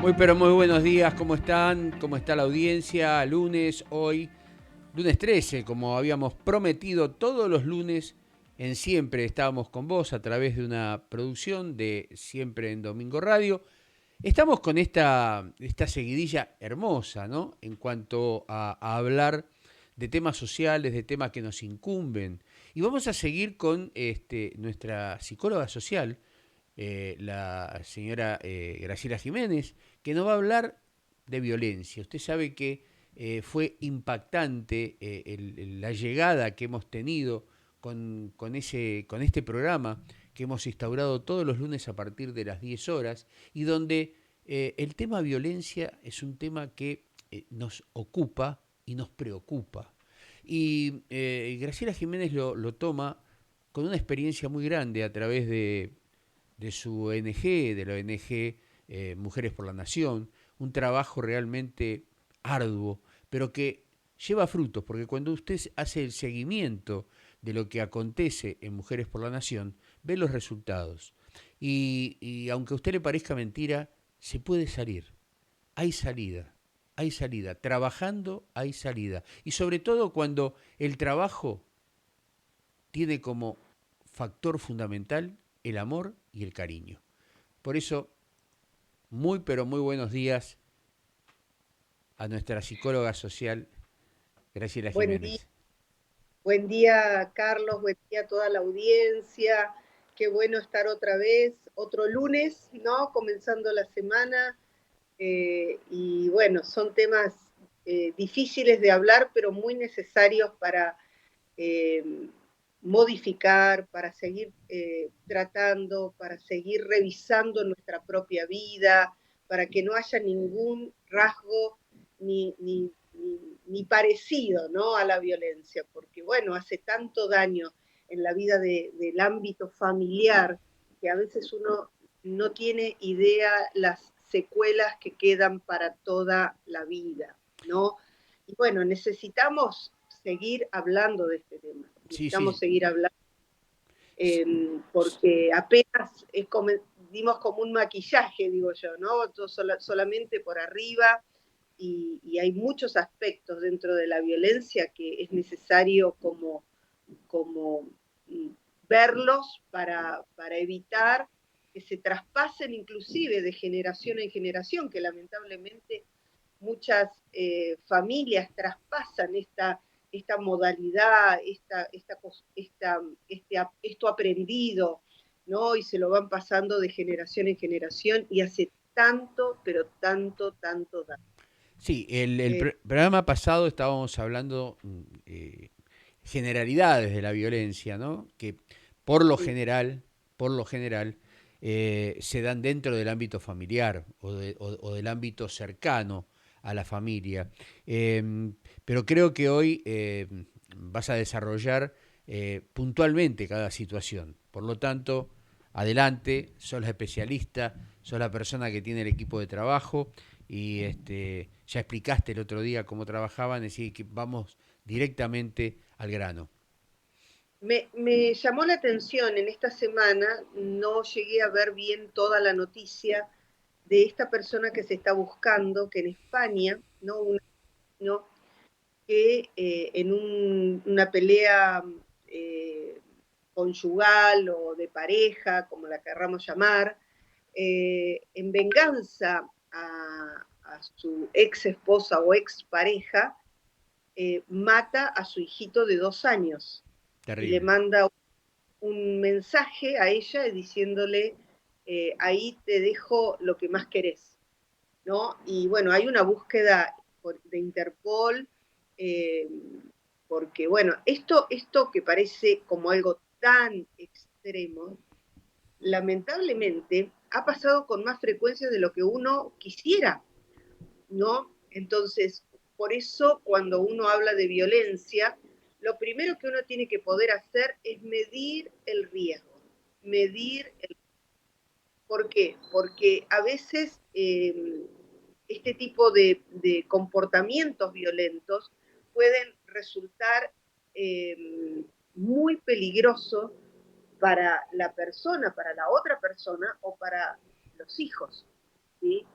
Muy pero muy buenos días, ¿cómo están? ¿Cómo está la audiencia? Lunes, hoy, lunes 13, como habíamos prometido todos los lunes, en Siempre estábamos con vos a través de una producción de Siempre en Domingo Radio. Estamos con esta seguidilla hermosa, ¿no? En cuanto a hablar de temas sociales, de temas que nos incumben. Y vamos a seguir con nuestra psicóloga social, la señora Graciela Jiménez, que nos va a hablar de violencia. Usted sabe que fue impactante la llegada que hemos tenido con este programa que hemos instaurado todos los lunes a partir de las 10 horas y donde el tema violencia es un tema que nos ocupa y nos preocupa. Y Graciela Jiménez lo toma con una experiencia muy grande a través de su ONG, de la ONG Mujeres por la Nación, un trabajo realmente arduo, pero que lleva frutos, porque cuando usted hace el seguimiento de lo que acontece en Mujeres por la Nación, ve los resultados. Y aunque a usted le parezca mentira, se puede salir. Hay salida, hay salida. Trabajando hay salida. Y sobre todo cuando el trabajo tiene como factor fundamental el amor y el cariño. Por eso, muy pero muy buenos días a nuestra psicóloga social, Graciela Buen día, Jiménez. buen día, Carlos, buen día a toda la audiencia. Qué bueno estar otra vez, otro lunes, ¿no? Comenzando la semana. Y bueno, son temas difíciles de hablar, pero muy necesarios para eh, modificar, para seguir tratando, para seguir revisando nuestra propia vida, para que no haya ningún rasgo ni parecido, ¿no?, a la violencia, porque bueno, hace tanto daño en la vida del ámbito familiar que a veces uno no tiene idea las secuelas que quedan para toda la vida, ¿no? Y bueno, necesitamos seguir hablando de este tema, Sí, necesitamos sí. seguir hablando, porque apenas dimos como un maquillaje, digo yo, ¿no? Solamente por arriba, y hay muchos aspectos dentro de la violencia que es necesario como verlos para evitar que se traspasen inclusive de generación en generación, que lamentablemente muchas familias traspasan esta modalidad, esto aprendido, ¿no? Y se lo van pasando de generación en generación y hace tanto, pero tanto, tanto daño. Sí, el Eh, programa pasado estábamos hablando generalidades de la violencia, ¿no? Que por lo sí. general, por lo general, se dan dentro del ámbito familiar o del ámbito cercano a la familia. Pero creo que hoy vas a desarrollar puntualmente cada situación. Por lo tanto, adelante, sos la especialista, sos la persona que tiene el equipo de trabajo y ya explicaste el otro día cómo trabajaban, es decir, que vamos directamente al grano. Me llamó la atención en esta semana, no llegué a ver bien toda la noticia de esta persona que se está buscando, que en España, ¿no? ¿No? Que una pelea eh, conyugal o de pareja, como la querramos llamar, en venganza a su ex esposa o ex pareja, mata a su hijito de 2 años y le Terrible. manda un mensaje a ella diciéndole, ahí te dejo lo que más querés, ¿no? Y bueno, hay una búsqueda de Interpol, eh, porque bueno, esto que parece como algo tan extremo, lamentablemente ha pasado con más frecuencia de lo que uno quisiera, ¿no? Entonces, por eso cuando uno habla de violencia, lo primero que uno tiene que poder hacer es medir el riesgo, medir el... ¿Por qué? Porque a veces este tipo de comportamientos violentos pueden resultar muy peligrosos para la persona, para la otra persona o para los hijos, ¿sí?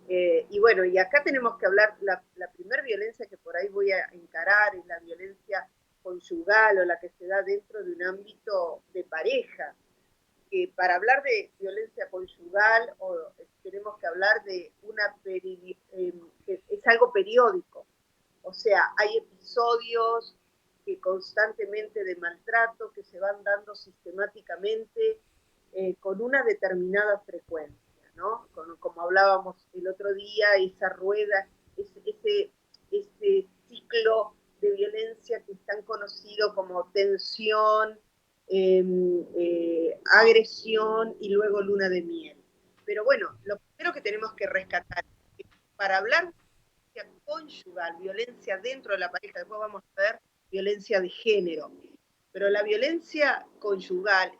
Y bueno, y acá tenemos que hablar, la primera violencia que por ahí voy a encarar es la violencia conyugal o la que se da dentro de un ámbito de pareja. Que para hablar de violencia conyugal tenemos que hablar de que es algo periódico. O sea, hay episodios que constantemente de maltrato que se van dando sistemáticamente con una determinada frecuencia, ¿no? Como hablábamos el otro día, esa rueda, ese ciclo de violencia que es tan conocido como tensión, agresión y luego luna de miel. Pero bueno, lo primero que tenemos que rescatar es que para hablar de violencia conyugal, violencia dentro de la pareja, después vamos a ver violencia de género, pero la violencia conyugal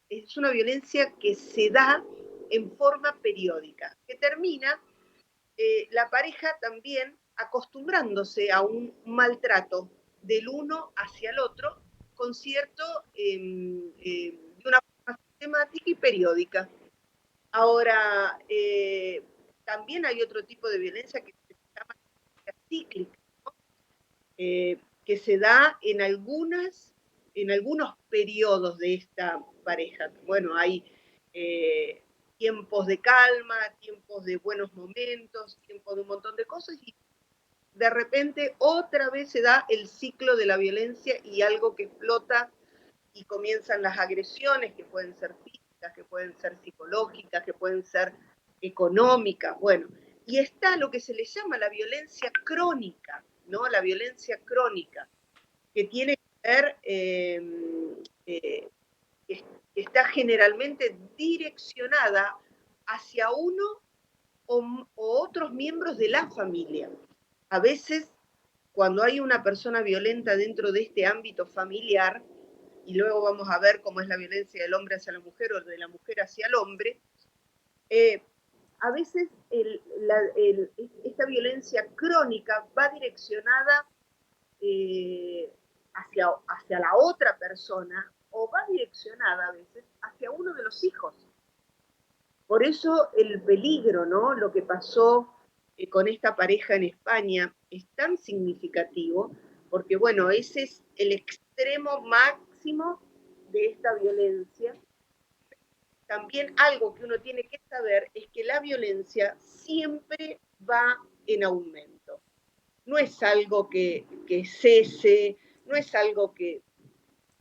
es una violencia que se da en forma periódica, que termina la pareja también acostumbrándose a un maltrato del uno hacia el otro con cierto, de una forma sistemática y periódica. Ahora, también hay otro tipo de violencia que se llama cíclica, ¿no? Que se da en algunos periodos de esta pareja. Bueno, hay tiempos de calma, tiempos de buenos momentos, tiempos de un montón de cosas, y de repente otra vez se da el ciclo de la violencia y algo que explota y comienzan las agresiones, que pueden ser físicas, que pueden ser psicológicas, que pueden ser económicas, bueno, y está lo que se le llama la violencia crónica, ¿no? La violencia crónica, que tiene que ver, que está generalmente direccionada hacia uno o otros miembros de la familia. A veces, cuando hay una persona violenta dentro de este ámbito familiar, y luego vamos a ver cómo es la violencia del hombre hacia la mujer o de la mujer hacia el hombre, a veces esta violencia crónica va direccionada hacia la otra persona o va direccionada a veces hacia uno de los hijos. Por eso el peligro, ¿no? Lo que pasó con esta pareja en España es tan significativo, porque bueno, ese es el extremo máximo de esta violencia. También algo que uno tiene que saber es que la violencia siempre va en aumento. No es algo que cese, no es algo que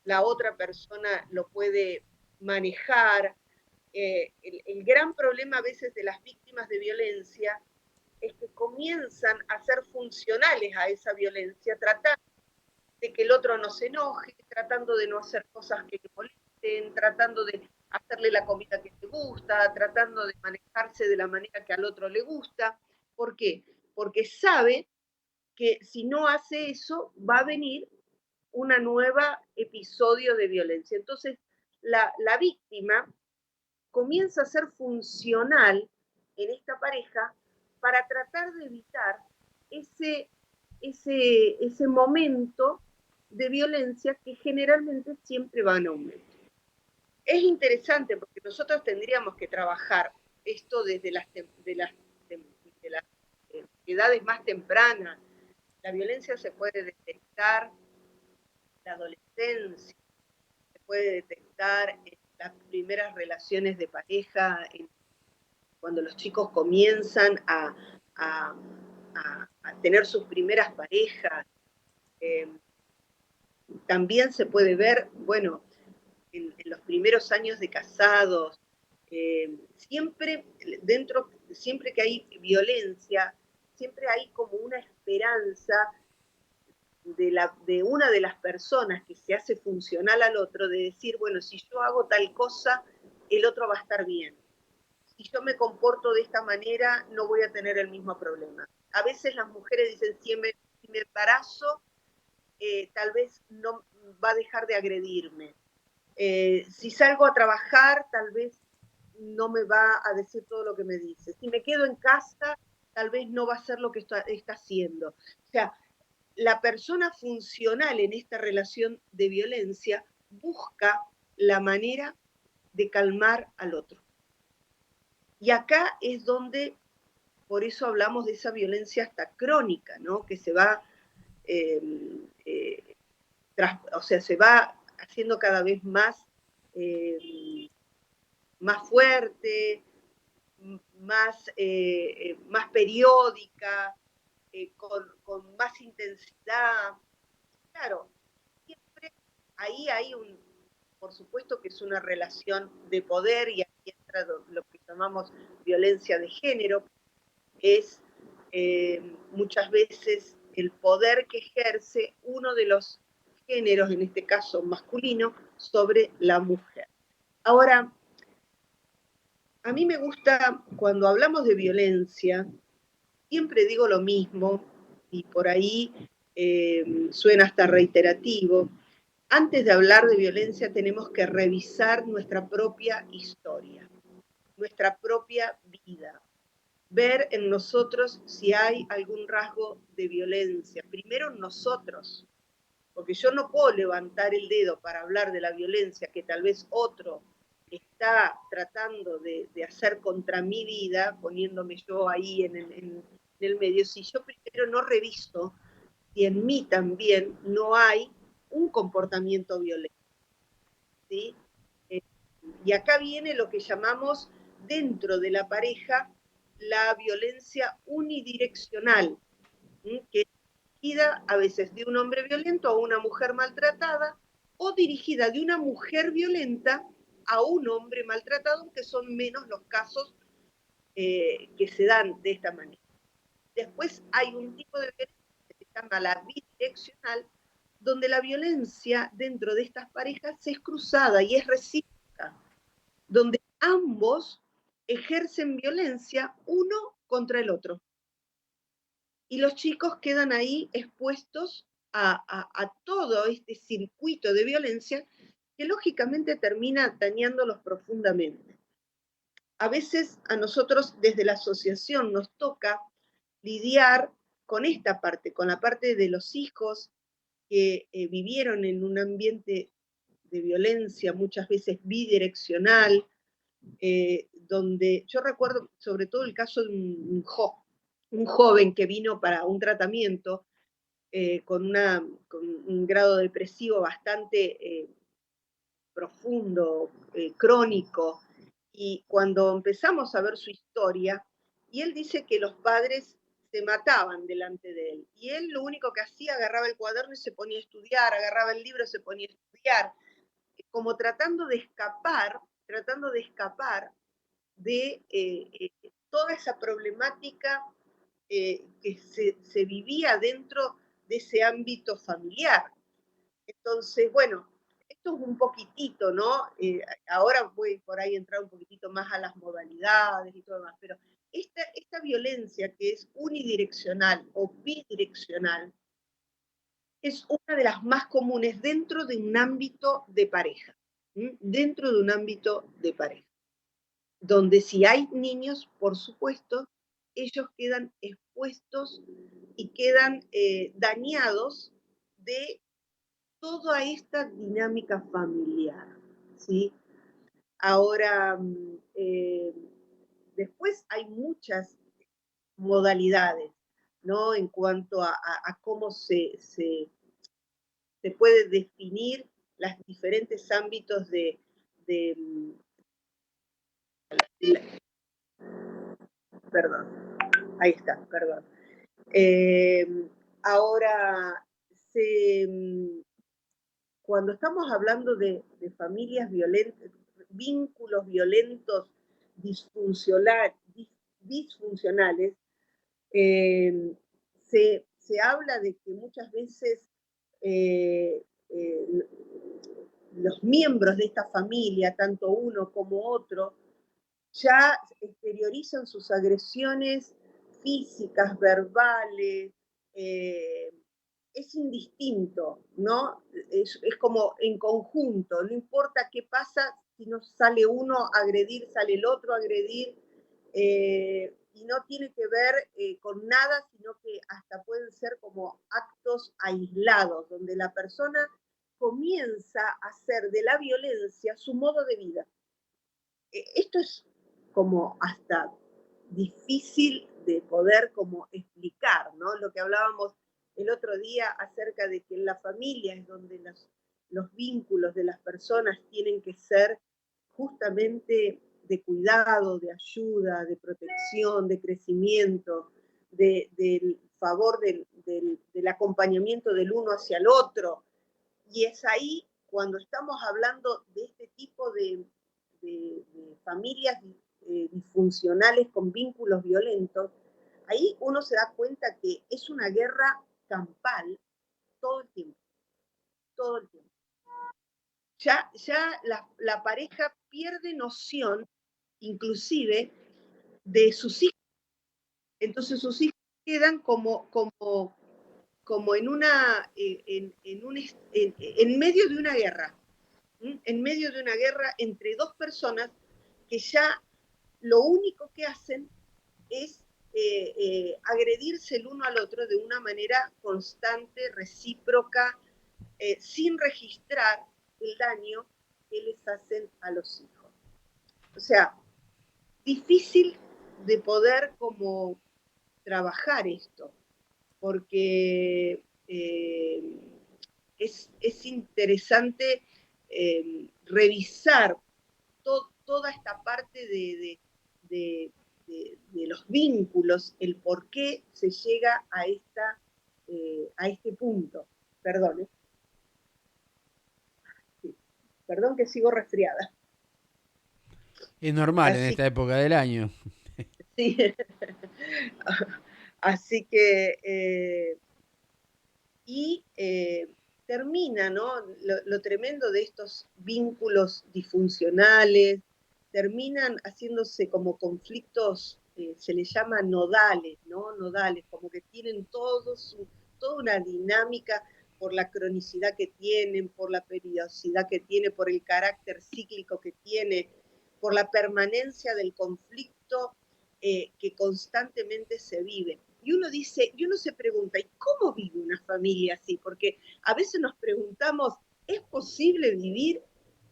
la otra persona lo puede manejar. El gran problema a veces de las víctimas de violencia es que comienzan a ser funcionales a esa violencia, tratando de que el otro no se enoje, tratando de no hacer cosas que le molesten, tratando de hacerle la comida que le gusta, tratando de manejarse de la manera que al otro le gusta. ¿Por qué? Porque sabe que si no hace eso va a venir una nueva episodio de violencia. Entonces, la víctima comienza a ser funcional en esta pareja para tratar de evitar ese momento de violencia que generalmente siempre va en aumento. Es interesante porque nosotros tendríamos que trabajar esto desde las edades más tempranas. La violencia se puede detectar en la adolescencia, se puede detectar en las primeras relaciones de pareja, cuando los chicos comienzan a tener sus primeras parejas. También se puede ver, bueno, en los primeros años de casados, siempre que hay violencia, siempre hay como una esperanza de una de las personas que se hace funcional al otro, de decir, bueno, si yo hago tal cosa, el otro va a estar bien. Si yo me comporto de esta manera, no voy a tener el mismo problema. A veces las mujeres dicen, si me embarazo, tal vez no va a dejar de agredirme. Si salgo a trabajar, tal vez no me va a decir todo lo que me dice. Si me quedo en casa, tal vez no va a hacer lo que está haciendo. O sea, la persona funcional en esta relación de violencia busca la manera de calmar al otro. Y acá es donde por eso hablamos de esa violencia hasta crónica, ¿no? Que se va, se va haciendo cada vez más, más fuerte, más periódica, con más intensidad. Claro, siempre ahí hay por supuesto que es una relación de poder, y aquí entra lo que llamamos violencia de género, es muchas veces el poder que ejerce uno de los géneros, en este caso masculino, sobre la mujer. Ahora, a mí me gusta, cuando hablamos de violencia, siempre digo lo mismo, y por ahí suena hasta reiterativo. Antes de hablar de violencia tenemos que revisar nuestra propia historia, nuestra propia vida, ver en nosotros si hay algún rasgo de violencia. Primero nosotros, porque yo no puedo levantar el dedo para hablar de la violencia que tal vez otro está tratando de hacer contra mi vida, poniéndome yo ahí en el medio, si yo primero no reviso si en mí también no hay un comportamiento violento. ¿Sí? Y acá viene lo que llamamos dentro de la pareja la violencia unidireccional, que es dirigida a veces de un hombre violento a una mujer maltratada, o dirigida de una mujer violenta a un hombre maltratado, aunque son menos los casos que se dan de esta manera. Después hay un tipo de violencia que se llama la bidireccional, donde la violencia dentro de estas parejas es cruzada y es recíproca, donde ambos ejercen violencia uno contra el otro. Y los chicos quedan ahí expuestos a todo este circuito de violencia que lógicamente termina dañándolos profundamente. A veces a nosotros desde la asociación nos toca lidiar con esta parte, con la parte de los hijos que vivieron en un ambiente de violencia muchas veces bidireccional, donde yo recuerdo sobre todo el caso de un joven que vino para un tratamiento con un grado depresivo bastante profundo, crónico, y cuando empezamos a ver su historia, y él dice que los padres se mataban delante de él, y él lo único que hacía, agarraba el cuaderno y se ponía a estudiar, agarraba el libro y se ponía a estudiar, como tratando de escapar de toda esa problemática que se vivía dentro de ese ámbito familiar. Entonces, bueno, esto es un poquitito, ¿no? Ahora voy por ahí a entrar un poquitito más a las modalidades y todo demás, pero esta violencia que es unidireccional o bidireccional es una de las más comunes dentro de un ámbito de pareja, ¿sí? Dentro de un ámbito de pareja, donde si hay niños, por supuesto, ellos quedan expuestos y quedan dañados de toda esta dinámica familiar, ¿sí? Ahora, después hay muchas modalidades, ¿no? En cuanto a cómo se puede definir los diferentes ámbitos de perdón, ahí está, perdón. Ahora, cuando estamos hablando de familias violentas, vínculos violentos disfuncionales, se habla de que muchas veces eh, eh, los miembros de esta familia, tanto uno como otro, ya exteriorizan sus agresiones físicas, verbales, es indistinto, ¿no? Es como en conjunto, no importa qué pasa, si no sale uno a agredir, sale el otro a agredir, y no tiene que ver con nada, sino que hasta pueden ser como actos aislados, donde la persona comienza a hacer de la violencia su modo de vida. Esto es como hasta difícil de poder como explicar, ¿no? Lo que hablábamos el otro día acerca de que en la familia es donde los vínculos de las personas tienen que ser justamente de cuidado, de ayuda, de protección, de crecimiento, del favor del acompañamiento del uno hacia el otro. Y es ahí cuando estamos hablando de este tipo de familias disfuncionales con vínculos violentos, ahí uno se da cuenta que es una guerra campal todo el tiempo, todo el tiempo. Ya la pareja pierde noción, inclusive, de sus hijos. Entonces sus hijos quedan como en una, en medio de una guerra, en medio de una guerra entre dos personas que ya lo único que hacen es agredirse el uno al otro de una manera constante, recíproca, sin registrar el daño que les hacen a los hijos. O sea, difícil de poder como trabajar esto, porque es interesante revisar toda esta parte de los vínculos, el por qué se llega a este punto. Perdón, sí. Perdón que sigo resfriada. Es normal en Así, esta época del año. sí. Así que, y termina, ¿no? Lo tremendo de estos vínculos disfuncionales, terminan haciéndose como conflictos, se les llama nodales, ¿no? Nodales, como que tienen toda una dinámica por la cronicidad que tienen, por la periodicidad que tiene, por el carácter cíclico que tiene, por la permanencia del conflicto que constantemente se vive. Y uno dice, y uno se pregunta, ¿y cómo vive una familia así? Porque a veces nos preguntamos, ¿es posible vivir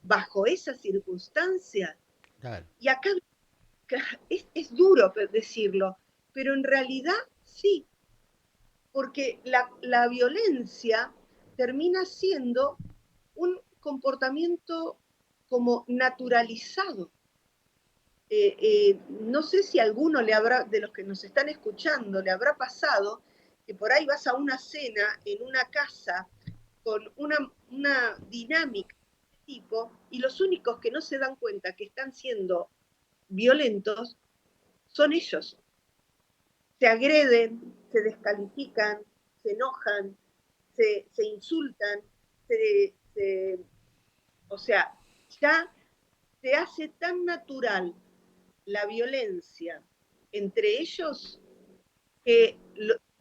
bajo esas circunstancias? Claro. Y acá es duro decirlo, pero en realidad sí, porque la violencia termina siendo un comportamiento como naturalizado. No sé si a alguno le habrá, de los que nos están escuchando, le habrá pasado que por ahí vas a una cena en una casa con una dinámica de este tipo y los únicos que no se dan cuenta que están siendo violentos son ellos. Se agreden, se descalifican, se enojan, se insultan, o sea, ya se hace tan natural la violencia entre ellos que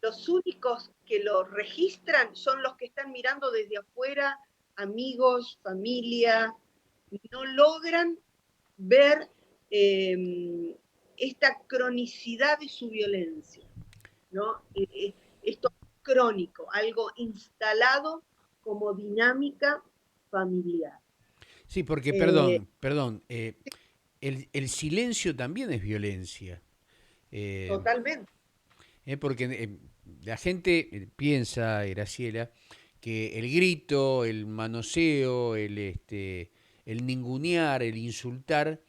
los únicos que lo registran son los que están mirando desde afuera, amigos, familia, no logran ver esta cronicidad de su violencia, ¿no? Esto crónico, algo instalado como dinámica familiar. Sí, porque, Eh, perdón, el silencio también es violencia. Eh, Totalmente. Porque la gente piensa, Graciela, que el grito, el manoseo, el ningunear, el insultar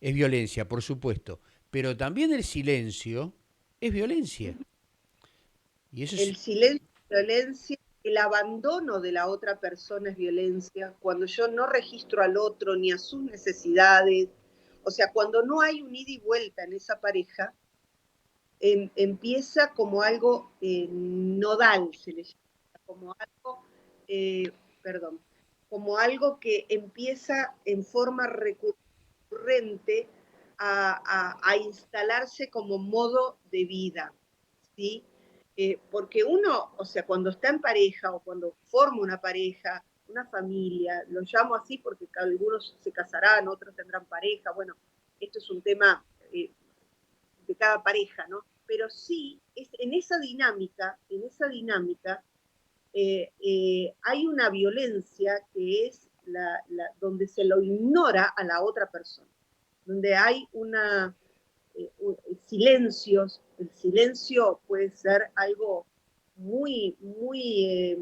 es violencia, por supuesto. Pero también el silencio es violencia. Y eso es, El silencio es violencia, el abandono de la otra persona es violencia, cuando yo no registro al otro ni a sus necesidades, o sea, cuando no hay un ida y vuelta en esa pareja, empieza como algo nodal, se le llama, como algo, eh, perdón, como algo que empieza en forma recurrente a instalarse como modo de vida, ¿sí? Porque uno, o sea, cuando está en pareja o cuando forma una pareja, una familia, lo llamo así porque algunos se casarán, otros tendrán pareja, bueno, esto es un tema de cada pareja, ¿no? Pero sí, en esa dinámica hay una violencia que es donde se lo ignora a la otra persona, donde hay silencios, El silencio puede ser algo muy, muy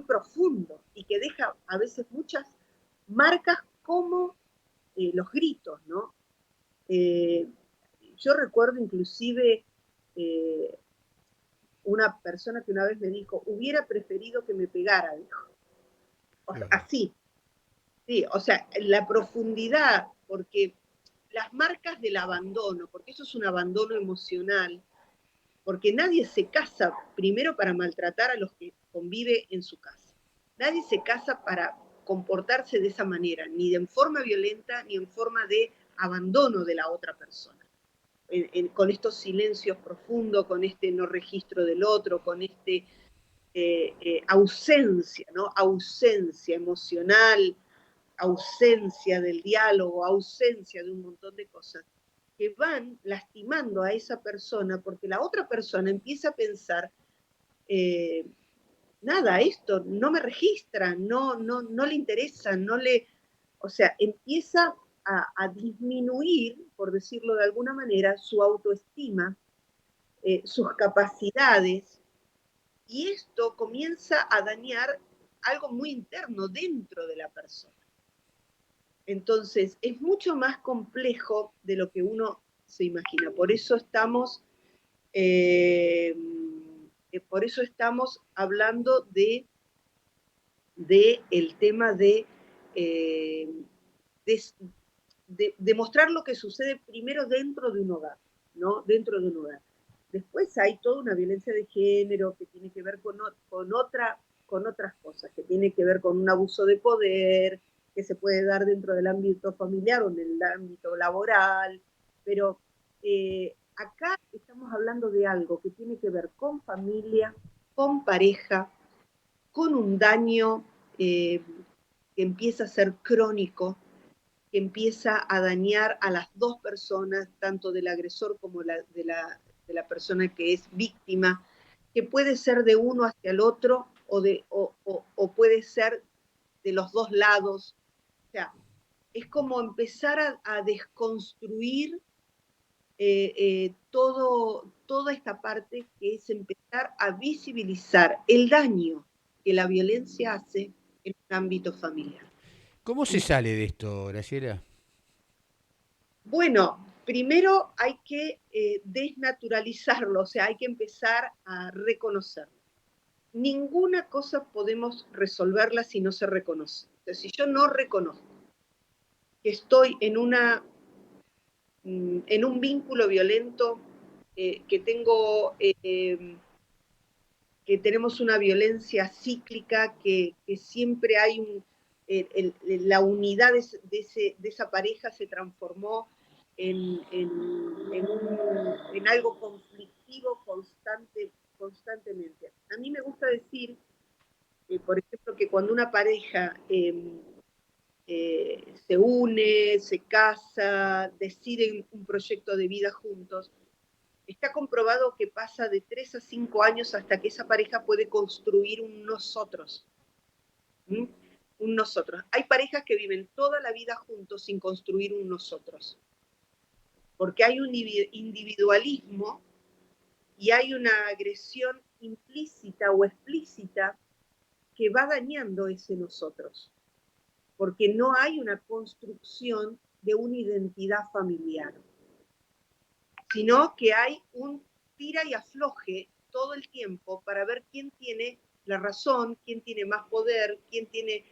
profundo y que deja a veces muchas marcas como los gritos, ¿no? Eh, yo recuerdo inclusive eh, una persona que una vez me dijo, hubiera preferido que me pegara, dijo. O sea, así, sí, o sea, la profundidad, porque las marcas del abandono, porque eso es un abandono emocional, porque nadie se casa primero para maltratar a los que convive en su casa. Nadie se casa para comportarse de esa manera, ni en forma violenta, ni en forma de abandono de la otra persona. Con estos silencios profundos, con este no registro del otro, con este ausencia, ¿no? Ausencia emocional, ausencia del diálogo, ausencia de un montón de cosas que van lastimando a esa persona porque la otra persona empieza a pensar, eh, nada, esto no me registra, no le interesa, no le, o sea, empieza a disminuir, por decirlo de alguna manera, su autoestima, sus capacidades, y esto comienza a dañar algo muy interno dentro de la persona. Entonces, es mucho más complejo de lo que uno se imagina. Eh, por eso estamos hablando de el tema eh, de, de mostrar lo que sucede primero dentro de un hogar, ¿no? Dentro de un hogar. Después hay toda una violencia de género que tiene que ver con otras cosas, que tiene que ver con un abuso de poder, que se puede dar dentro del ámbito familiar o en el ámbito laboral, pero acá estamos hablando de algo que tiene que ver con familia, con pareja, con un daño que empieza a ser crónico, que empieza a dañar a las dos personas, tanto del agresor como de la persona que es víctima, que puede ser de uno hacia el otro o puede ser de los dos lados. O sea, es como empezar a desconstruir toda esta parte que es empezar a visibilizar el daño que la violencia hace en un ámbito familiar. ¿Cómo se sale de esto, Graciela? Bueno, primero hay que desnaturalizarlo, o sea, hay que empezar a reconocerlo. Ninguna cosa podemos resolverla si no se reconoce. Entonces, si yo no reconozco que estoy en un vínculo violento, que que tenemos una violencia cíclica, que siempre hay la unidad de esa pareja se transformó en algo conflictivo constantemente. A mí me gusta decir, por ejemplo, que cuando una pareja se une, se casa, deciden un proyecto de vida juntos, está comprobado que pasa de 3 a 5 años hasta que esa pareja puede construir un nosotros. ¿Mm? Un nosotros. Hay parejas que viven toda la vida juntos sin construir un nosotros, porque hay un individualismo y hay una agresión implícita o explícita que va dañando ese nosotros, porque no hay una construcción de una identidad familiar, sino que hay un tira y afloje todo el tiempo para ver quién tiene la razón, quién tiene más poder, quién tiene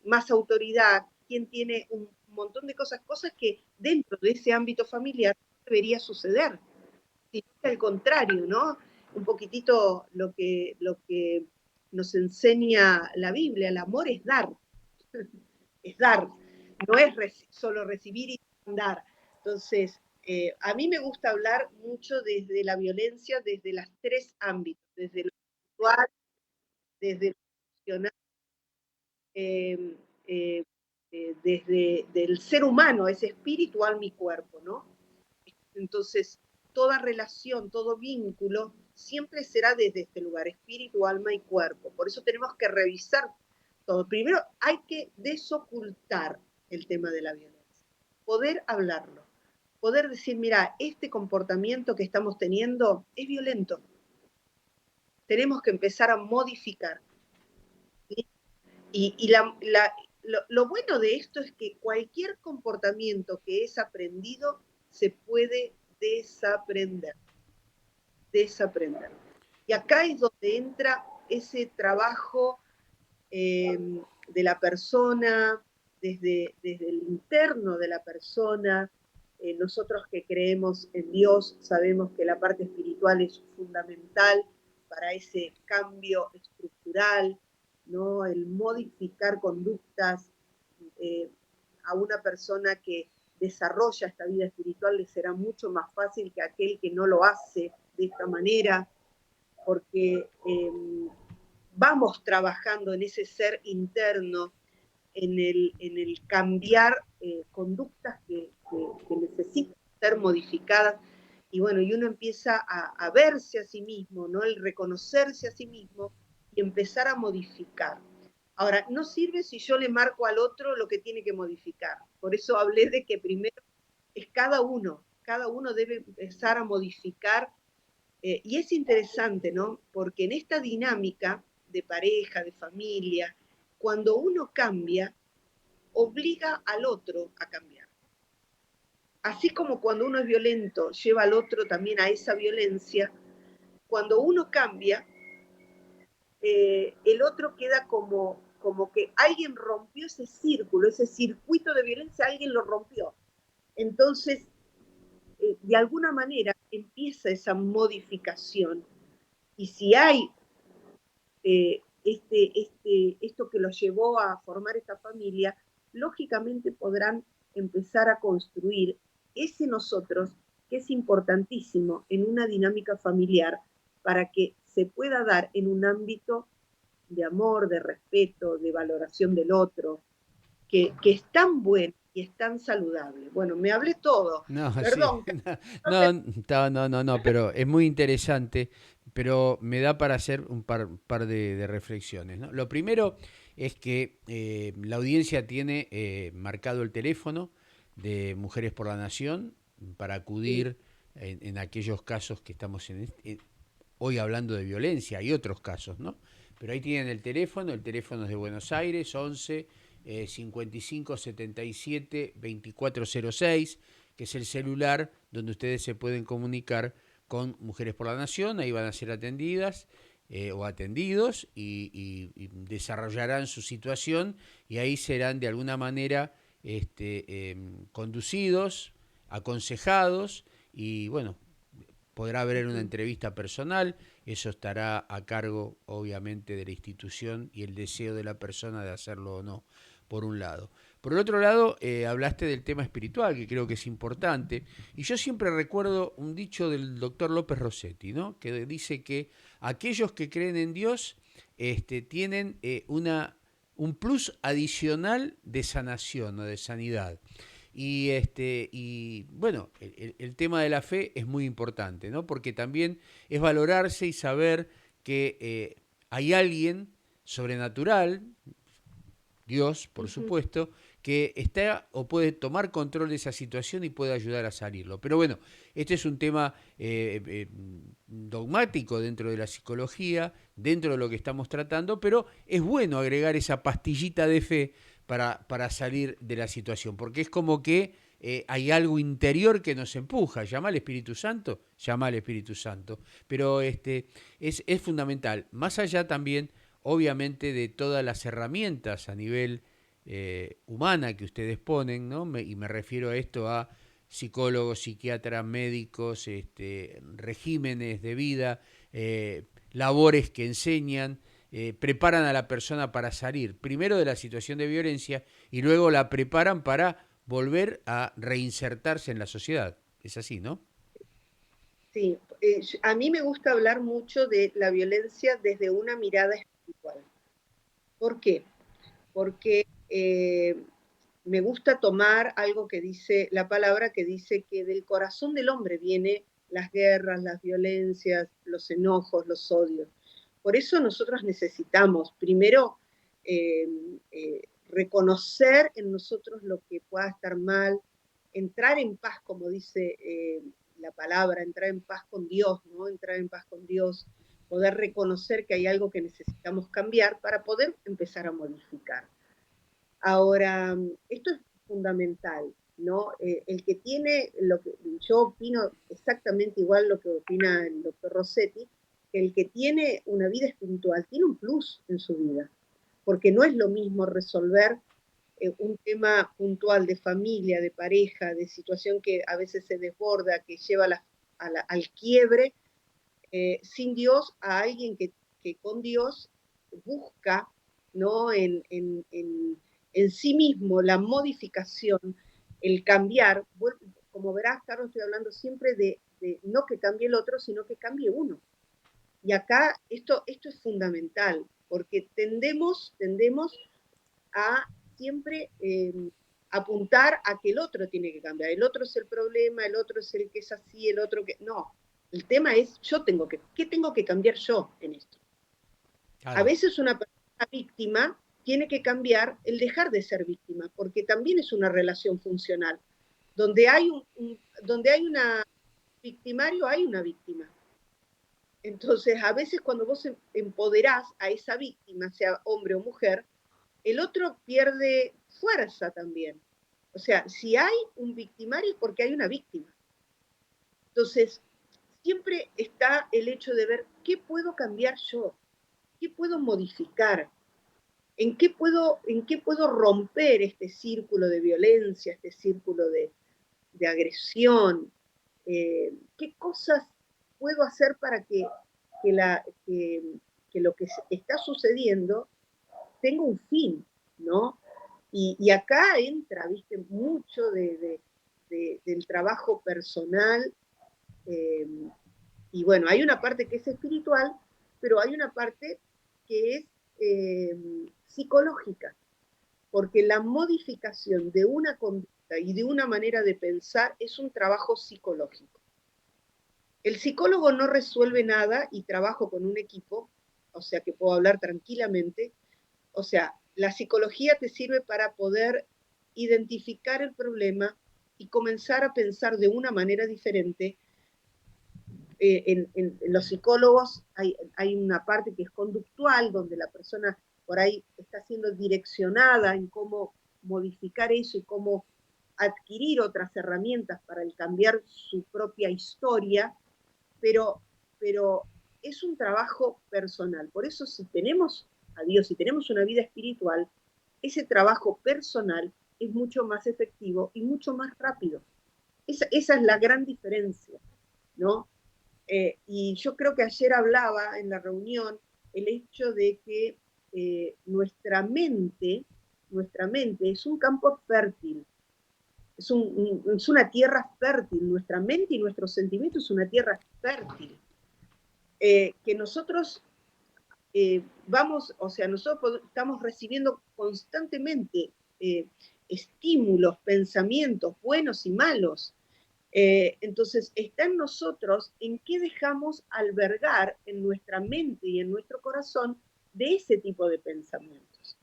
más autoridad, quién tiene un montón de cosas que dentro de ese ámbito familiar no debería suceder, sino que al contrario, ¿no? Un poquitito lo que nos enseña la Biblia, el amor es dar, no es solo recibir y dar. Entonces, a mí me gusta hablar mucho desde la violencia, desde los tres ámbitos, desde lo sexual, desde lo emocional, eh, eh, desde el ser humano, es espiritual mi cuerpo, ¿no? Entonces, toda relación, todo vínculo, siempre será desde este lugar, espíritu, alma y cuerpo. Por eso tenemos que revisar todo. Primero hay que desocultar el tema de la violencia, poder hablarlo, poder decir, mira, este comportamiento que estamos teniendo es violento. Tenemos que empezar a modificar. ¿Sí? Y lo bueno de esto es que cualquier comportamiento que es aprendido se puede desaprender. Desaprender. Y acá es donde entra ese trabajo de la persona, desde el interno de la persona. Nosotros que creemos en Dios sabemos que la parte espiritual es fundamental para ese cambio estructural, ¿no? El modificar conductas. eh, a una persona que desarrolla esta vida espiritual le será mucho más fácil que aquel que no lo hace de esta manera, porque vamos trabajando en ese ser interno, en el cambiar conductas que necesitan ser modificadas. Y bueno, y uno empieza a verse a sí mismo, ¿no? El reconocerse a sí mismo y empezar a modificar. Ahora, no sirve si yo le marco al otro lo que tiene que modificar. Por eso hablé de que primero es cada uno debe empezar a modificar. Y es interesante, ¿no? Porque en esta dinámica de pareja, de familia, cuando uno cambia, obliga al otro a cambiar. Así como cuando uno es violento, lleva al otro también a esa violencia, cuando uno cambia, el otro queda como que alguien rompió ese círculo, ese circuito de violencia, alguien lo rompió. Entonces, de alguna manera empieza esa modificación. Y si hay esto que los llevó a formar esta familia, lógicamente podrán empezar a construir ese nosotros que es importantísimo en una dinámica familiar para que se pueda dar en un ámbito de amor, de respeto, de valoración del otro, que es tan bueno y es tan saludable. Bueno, me hablé todo. No, sí. Perdón. No, pero es muy interesante, pero me da para hacer un par de reflexiones, ¿no? Lo primero es que la audiencia tiene marcado el teléfono de Mujeres por la Nación para Sí, acudir en aquellos casos que estamos hoy hablando de violencia, hay otros casos, ¿no? Pero ahí tienen el teléfono es de Buenos Aires, 11 55 77 2406, que es el celular donde ustedes se pueden comunicar con Mujeres por la Nación, ahí van a ser atendidas o atendidos y desarrollarán su situación y ahí serán de alguna manera conducidos, aconsejados y bueno, podrá haber una entrevista personal, eso estará a cargo obviamente de la institución y el deseo de la persona de hacerlo o no, por un lado. Por el otro lado, hablaste del tema espiritual, que creo que es importante, y yo siempre recuerdo un dicho del doctor López Rossetti, ¿no? Que dice que aquellos que creen en Dios tienen un plus adicional de sanación o de sanidad. Y bueno, el tema de la fe es muy importante, ¿no? Porque también es valorarse y saber que hay alguien sobrenatural, Dios, por supuesto, que está o puede tomar control de esa situación y puede ayudar a salirlo. Pero bueno, este es un tema dogmático dentro de la psicología, dentro de lo que estamos tratando, pero es bueno agregar esa pastillita de fe para salir de la situación, porque es como que hay algo interior que nos empuja. Llama al Espíritu Santo, llama al Espíritu Santo. Pero es fundamental, más allá también obviamente de todas las herramientas a nivel humana que ustedes ponen, ¿no? Y me refiero a esto a psicólogos, psiquiatras, médicos, regímenes de vida, labores que enseñan, preparan a la persona para salir, primero de la situación de violencia y luego la preparan para volver a reinsertarse en la sociedad. Es así, ¿no? sí. A mí me gusta hablar mucho de la violencia desde una mirada espiritual. ¿Por qué? Porque me gusta tomar algo que dice la palabra, que dice que del corazón del hombre vienen las guerras, las violencias, los enojos, los odios. Por eso nosotros necesitamos primero reconocer en nosotros lo que pueda estar mal, entrar en paz, como dice la palabra, entrar en paz con Dios, ¿no? Entrar en paz con Dios, poder reconocer que hay algo que necesitamos cambiar para poder empezar a modificar. Ahora, esto es fundamental, ¿no? El que tiene, yo opino exactamente igual lo que opina el doctor Rossetti, que el que tiene una vida espiritual tiene un plus en su vida, porque no es lo mismo resolver un tema puntual de familia, de pareja, de situación que a veces se desborda, que lleva al quiebre, sin Dios, a alguien que con Dios busca, ¿no? En sí mismo la modificación, el cambiar. Como verás, Carlos, estoy hablando siempre de no que cambie el otro, sino que cambie uno. Y acá esto es fundamental, porque tendemos a siempre apuntar a que el otro tiene que cambiar. El otro es el problema, el otro es el que es así, el otro que... No, el tema es, ¿qué tengo que cambiar yo en esto? Claro. A veces una persona víctima tiene que cambiar el dejar de ser víctima, porque también es una relación funcional. Donde hay donde hay una victimario, hay una víctima. Entonces, a veces cuando vos empoderás a esa víctima, sea hombre o mujer, el otro pierde fuerza también. O sea, si hay un victimario es porque hay una víctima. Entonces, siempre está el hecho de ver qué puedo cambiar yo, qué puedo modificar, en qué puedo romper este círculo de violencia, este círculo de agresión, qué cosas puedo hacer para que, que lo que está sucediendo tenga un fin, ¿no? Y acá entra, viste, mucho del trabajo personal. eh, y bueno, hay una parte que es espiritual, pero hay una parte que es eh, psicológica, porque la modificación de una conducta y de una manera de pensar es un trabajo psicológico. El psicólogo no resuelve nada y trabajo con un equipo, o sea que puedo hablar tranquilamente. O sea, la psicología te sirve para poder identificar el problema y comenzar a pensar de una manera diferente. En los psicólogos hay una parte que es conductual, donde la persona por ahí está siendo direccionada en cómo modificar eso y cómo adquirir otras herramientas para el cambiar su propia historia, pero, pero es un trabajo personal. Por eso si tenemos a Dios, si tenemos una vida espiritual, ese trabajo personal es mucho más efectivo y mucho más rápido. Esa es la gran diferencia, ¿no? Y yo creo que ayer hablaba en la reunión el hecho de que nuestra mente es un campo fértil, es una tierra fértil, nuestra mente y nuestros sentimientos es una tierra fértil, que nosotros o sea, nosotros estamos recibiendo constantemente eh, estímulos, pensamientos buenos y malos. Entonces, está en nosotros en qué dejamos albergar en nuestra mente y en nuestro corazón de ese tipo de pensamientos,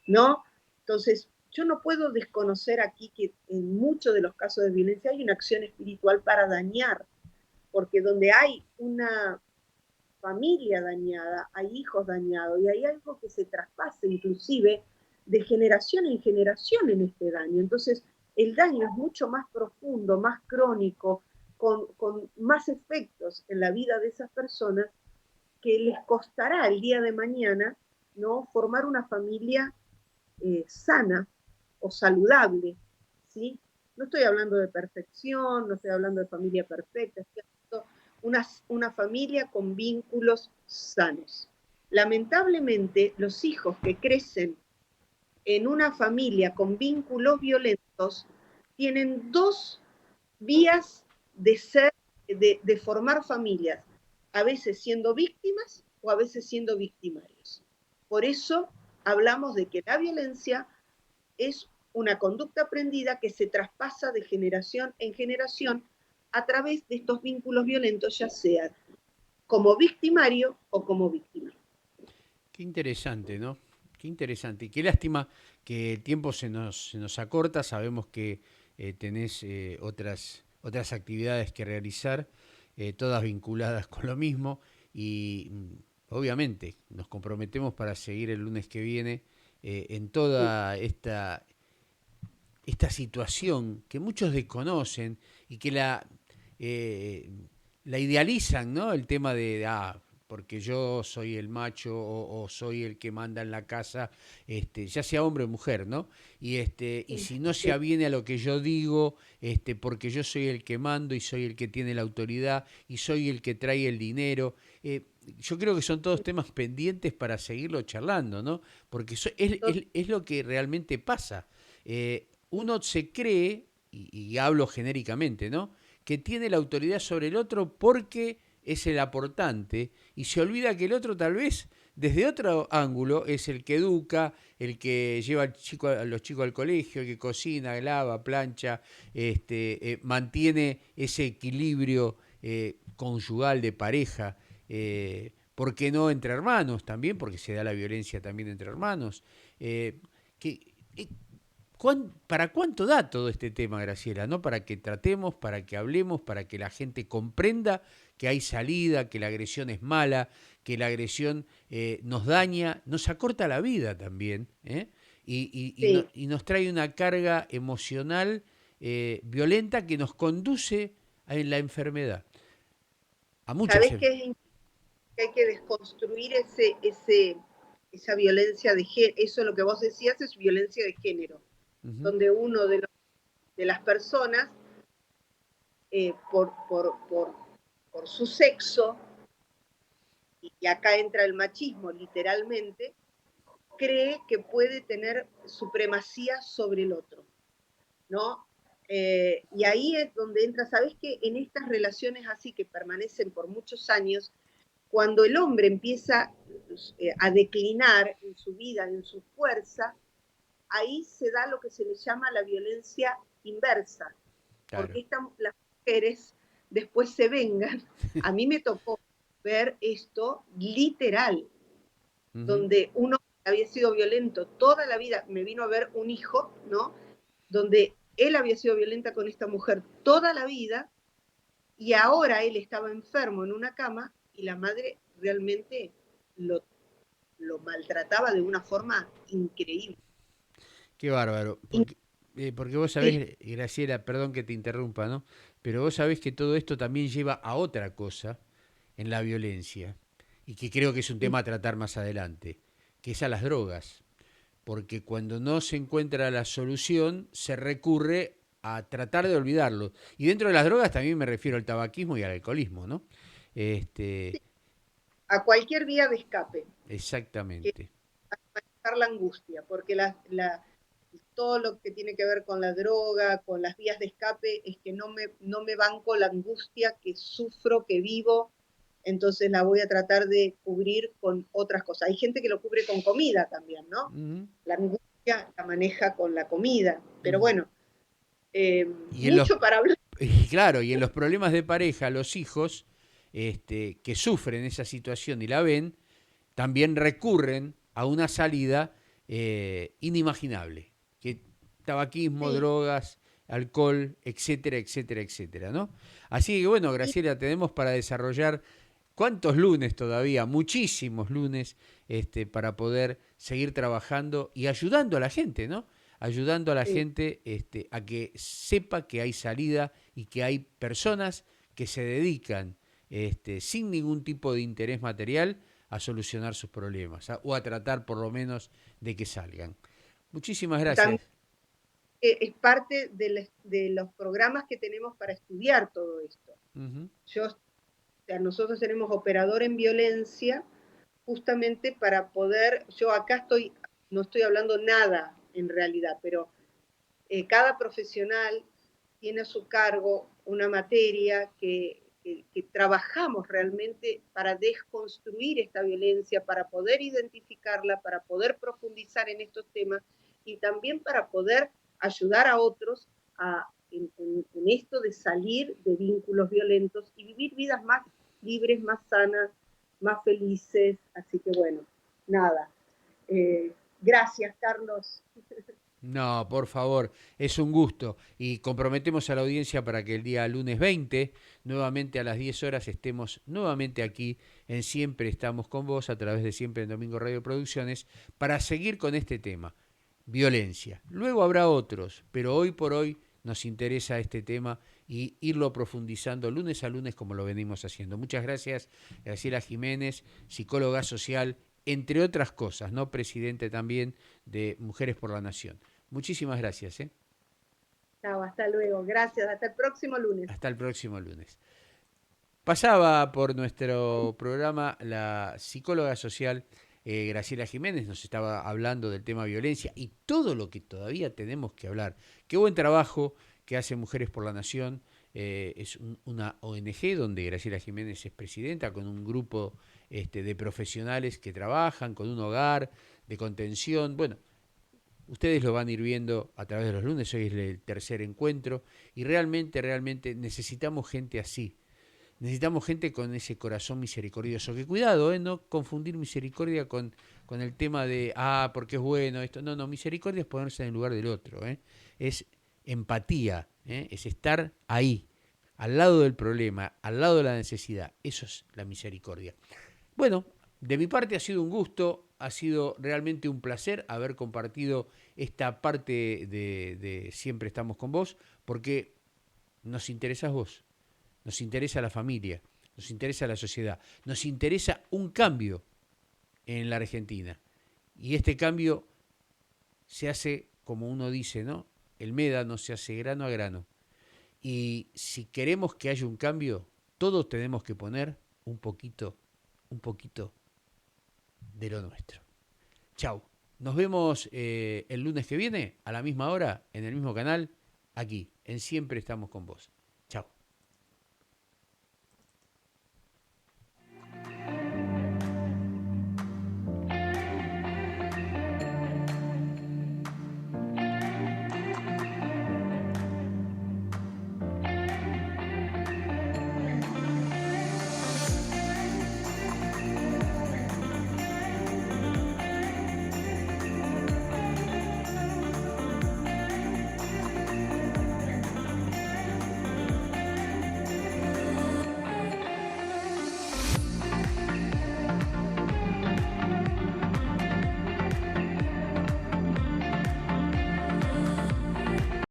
¿no? Entonces, yo no puedo desconocer aquí que en muchos de los casos de violencia hay una acción espiritual para dañar, porque donde hay una familia dañada, hay hijos dañados y hay algo que se traspasa inclusive de generación en generación en este daño. Entonces, el daño es mucho más profundo, más crónico, con más efectos en la vida de esas personas que les costará el día de mañana, ¿no? Formar una familia sana o saludable, ¿sí? No estoy hablando de perfección, no estoy hablando de familia perfecta, estoy hablando de una familia con vínculos sanos. Lamentablemente, los hijos que crecen en una familia con vínculos violentos tienen dos vías de ser, de formar familias, a veces siendo víctimas o a veces siendo victimarios. Por eso hablamos de que la violencia es una conducta aprendida que se traspasa de generación en generación a través de estos vínculos violentos, ya sea como victimario o como víctima. Qué interesante, ¿no? Qué interesante. Y qué lástima que el tiempo se nos acorta. Sabemos que tenés otras actividades que realizar, todas vinculadas con lo mismo y obviamente nos comprometemos para seguir el lunes que viene en Sí, toda esta situación que muchos desconocen y que eh, la idealizan, ¿no? El tema porque yo soy el macho o soy el que manda en la casa, ya sea hombre o mujer, ¿no? Y sí, si no se sí. aviene a lo que yo digo, porque yo soy el que mando y soy el que tiene la autoridad y soy el que trae el dinero, yo creo que son todos temas pendientes para seguirlo charlando, ¿no? Porque es lo que realmente pasa. Uno se cree, y hablo genéricamente, ¿no? Que tiene la autoridad sobre el otro porque es el aportante y se olvida que el otro tal vez desde otro ángulo es el que educa, el que lleva a los chicos al colegio, el que cocina, lava, plancha, mantiene ese equilibrio conyugal de pareja. ¿Por qué no entre hermanos también? Porque se da la violencia también entre hermanos. Eh, que, eh, ¿Para cuánto da todo este tema, Graciela? ¿No? Para que tratemos, para que hablemos, para que la gente comprenda que hay salida, que la agresión es mala, que la agresión nos daña, nos acorta la vida también, ¿eh? Sí. Y nos trae una carga emocional violenta que nos conduce a la enfermedad, a muchas ¿Sabés qué enfermedades. es que hay que desconstruir esa violencia de género? Eso lo que vos decías es violencia de género, Uh-huh. donde uno de las personas, por su sexo, y acá entra el machismo literalmente, cree que puede tener supremacía sobre el otro, ¿no? Y ahí es donde entra, ¿sabes qué? En estas relaciones así que permanecen por muchos años, cuando el hombre empieza a declinar en su vida, en su fuerza, ahí se da lo que se le llama la violencia inversa, Claro. porque las mujeres después se vengan. A mí me tocó ver esto literal, Uh-huh. donde uno había sido violento toda la vida, me vino a ver un hijo, ¿no? Donde él había sido violenta con esta mujer toda la vida y ahora él estaba enfermo en una cama y la madre realmente lo, lo maltrataba de una forma increíble. Qué bárbaro. Porque vos Sí, sabés, Graciela, perdón que te interrumpa, ¿no? Pero vos sabés que todo esto también lleva a otra cosa en la violencia, y que creo que es un sí, tema a tratar más adelante, que es a las drogas. Porque cuando no se encuentra la solución, se recurre a tratar de olvidarlo. Y dentro de las drogas también me refiero al tabaquismo y al alcoholismo, ¿no? Este, a cualquier vía de escape, que exactamente. manejar la angustia, porque todo lo que tiene que ver con la droga, con las vías de escape, es que no me banco la angustia que sufro, que vivo, entonces la voy a tratar de cubrir con otras cosas. Hay gente que lo cubre con comida también, ¿no? Ujú, La angustia la maneja con la comida, pero ujú. bueno, Y en los mucho para hablar. Y claro, y en los problemas de pareja, los hijos que sufren esa situación y la ven, también recurren a una salida inimaginable, que tabaquismo, Sí, drogas, alcohol, etcétera, etcétera, etcétera, ¿no? Así que bueno, sí, Graciela, tenemos para desarrollar cuántos lunes todavía, muchísimos lunes, para poder seguir trabajando y ayudando a la gente, ¿no? Ayudando a la sí. gente a que sepa que hay salida y que hay personas que se dedican sin ningún tipo de interés material a solucionar sus problemas o a tratar por lo menos de que salgan. Muchísimas También gracias. es parte de los programas que tenemos para estudiar todo esto. Ujú. O sea, nosotros tenemos operador en violencia justamente para poder, yo acá no estoy hablando nada en realidad, pero cada profesional tiene a su cargo una materia que trabajamos realmente para desconstruir esta violencia, para poder identificarla, para poder profundizar en estos temas y también para poder ayudar a otros en esto de salir de vínculos violentos y vivir vidas más libres, más sanas, más felices. Así que bueno, nada. Gracias, Carlos. No, por favor, es un gusto. Y comprometemos a la audiencia para que el día lunes 20, nuevamente a las 10 horas, estemos nuevamente aquí en Siempre Estamos con Vos, a través de Siempre en Domingo Radio Producciones, para seguir con este tema, violencia. Luego habrá otros, pero hoy por hoy nos interesa este tema y irlo profundizando lunes a lunes como lo venimos haciendo. Muchas gracias, Graciela Jiménez, psicóloga social, entre otras cosas, ¿no? Presidente también de Mujeres por la Nación. Muchísimas gracias. Chao, hasta luego. Gracias. Hasta el próximo lunes. Hasta el próximo lunes. Pasaba por nuestro programa la psicóloga social Graciela Jiménez, nos estaba hablando del tema violencia y todo lo que todavía tenemos que hablar. Qué buen trabajo que hace Mujeres por la Nación. Es una ONG donde Graciela Jiménez es presidenta, con un grupo de profesionales que trabajan, con un hogar de contención. Bueno, ustedes lo van a ir viendo a través de los lunes, hoy es el tercer encuentro, y realmente necesitamos gente así. Necesitamos gente con ese corazón misericordioso. Que cuidado, no confundir misericordia con el tema de, porque es bueno esto. No, misericordia es ponerse en el lugar del otro. Es empatía, es estar ahí, al lado del problema, al lado de la necesidad. Eso es la misericordia. Bueno, de mi parte ha sido un gusto, ha sido realmente un placer haber compartido esta parte de Siempre Estamos con Vos, porque nos interesas vos, nos interesa la familia, nos interesa la sociedad, nos interesa un cambio en la Argentina. Y este cambio se hace, como uno dice, ¿no? El médano se hace grano a grano. Y si queremos que haya un cambio, todos tenemos que poner un poquito de lo nuestro. Chau. Nos vemos el lunes que viene, a la misma hora, en el mismo canal, aquí, en Siempre Estamos con Vos.